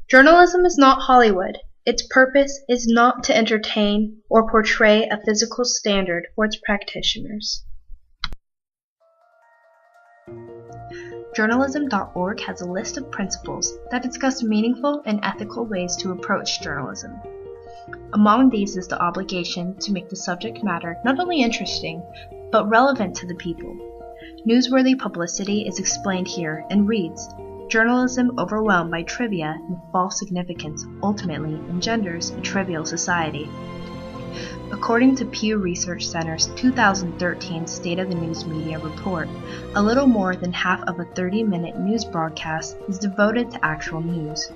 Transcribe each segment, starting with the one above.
Journalism is not Hollywood. Its purpose is not to entertain or portray a physical standard for its practitioners. Journalism.org has a list of principles that discuss meaningful and ethical ways to approach journalism. Among these is the obligation to make the subject matter not only interesting, but relevant to the people. Newsworthy publicity is explained here and reads, "Journalism overwhelmed by trivia and false significance ultimately engenders a trivial society." According to Pew Research Center's 2013 State of the News Media report, a little more than half of a 30-minute news broadcast is devoted to actual news.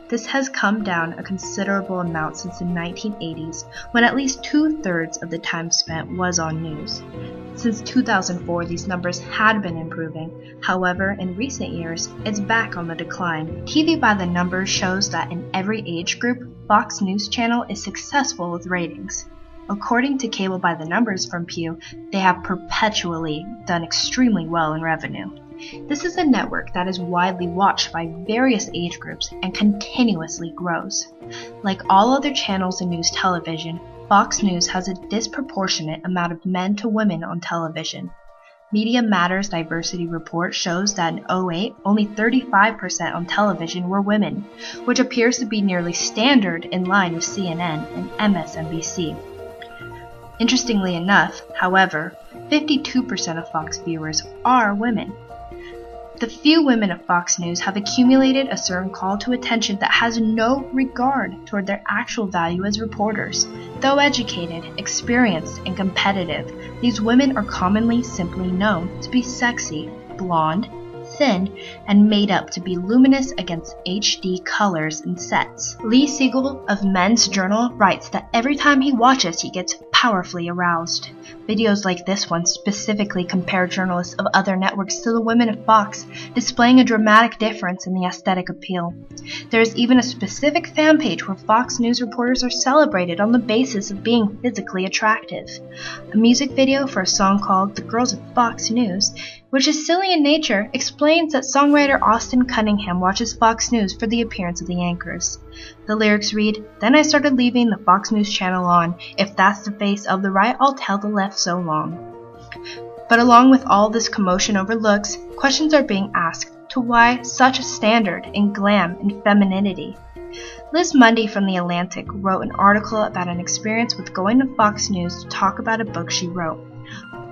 This has come down a considerable amount since the 1980s, when at least 2/3 of the time spent was on news. Since 2004, these numbers had been improving. However, in recent years, it's back on the decline. TV by the Numbers shows that in every age group, Fox News Channel is successful with ratings. According to Cable by the Numbers from Pew, they have perpetually done extremely well in revenue. This is a network that is widely watched by various age groups and continuously grows. Like all other channels in news television, Fox News has a disproportionate amount of men to women on television. Media Matters Diversity Report shows that in 2008, only 35% on television were women, which appears to be nearly standard in line with CNN and MSNBC. Interestingly enough, however, 52% of Fox viewers are women. The few women at Fox News have accumulated a certain call to attention that has no regard toward their actual value as reporters. Though educated, experienced, and competitive, these women are commonly simply known to be sexy, blonde, thin, and made up to be luminous against HD colors and sets. Lee Siegel of Men's Journal writes that every time he watches, he gets powerfully aroused. Videos like this one specifically compare journalists of other networks to the women of Fox, displaying a dramatic difference in the aesthetic appeal. There is even a specific fan page where Fox News reporters are celebrated on the basis of being physically attractive. A music video for a song called "The Girls at Fox News," which is silly in nature, explains that songwriter Austin Cunningham watches Fox News for the appearance of the anchors. The lyrics read, "Then I started leaving the Fox News channel on. If that's the face of the right, I'll tell the left so long." But along with all this commotion over looks, questions are being asked to why such a standard in glam and femininity. Liz Mundy from The Atlantic wrote an article about an experience with going to Fox News to talk about a book she wrote.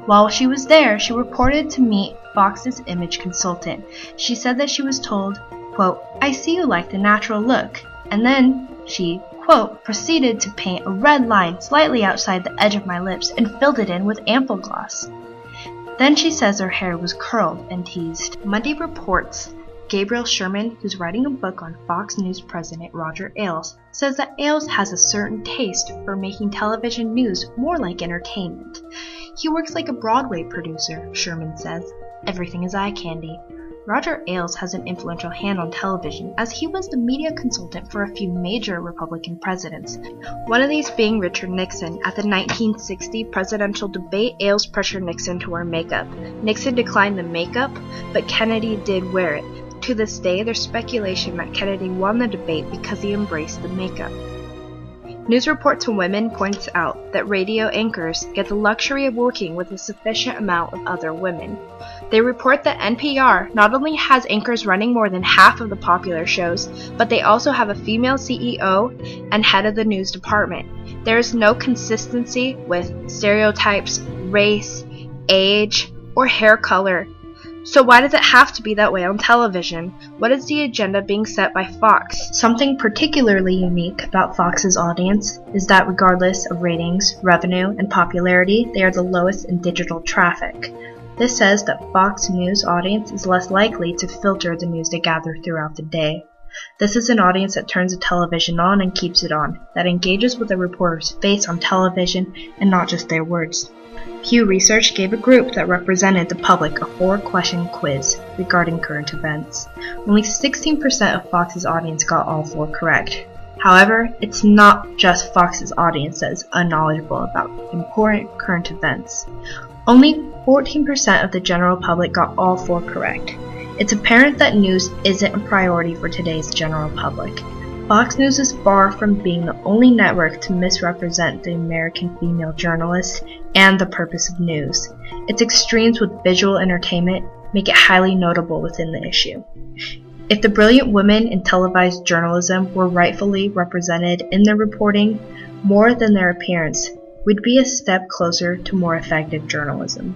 While she was there, she reported to meet Fox's image consultant. She said that she was told, quote, "I see you like the natural look," and then she, quote, "proceeded to paint a red line slightly outside the edge of my lips and filled it in with ample gloss." Then she says her hair was curled and teased. Monday reports Gabriel Sherman, who's writing a book on Fox News president Roger Ailes, says that Ailes has a certain taste for making television news more like entertainment. He works like a Broadway producer, Sherman says. Everything is eye candy. Roger Ailes has an influential hand on television, as he was the media consultant for a few major Republican presidents, one of these being Richard Nixon. At the 1960 presidential debate, Ailes pressured Nixon to wear makeup. Nixon declined the makeup, but Kennedy did wear it. To this day, there's speculation that Kennedy won the debate because he embraced the makeup. News Report to Women points out that radio anchors get the luxury of working with a sufficient amount of other women. They report that NPR not only has anchors running more than half of the popular shows, but they also have a female CEO and head of the news department. There is no consistency with stereotypes, race, age, or hair color. So why does it have to be that way on television? What is the agenda being set by Fox? Something particularly unique about Fox's audience is that regardless of ratings, revenue, and popularity, they are the lowest in digital traffic. This says that Fox News audience is less likely to filter the news they gather throughout the day. This is an audience that turns the television on and keeps it on, that engages with the reporter's face on television and not just their words. Pew Research gave a group that represented the public a 4-question quiz regarding current events. Only 16% of Fox's audience got all 4 correct. However, it's not just Fox's audience that is unknowledgeable about important current events. Only 14% of the general public got all 4 correct. It's apparent that news isn't a priority for today's general public. Fox News is far from being the only network to misrepresent the American female journalist and the purpose of news. Its extremes with visual entertainment make it highly notable within the issue. If the brilliant women in televised journalism were rightfully represented in their reporting more than their appearance, we'd be a step closer to more effective journalism.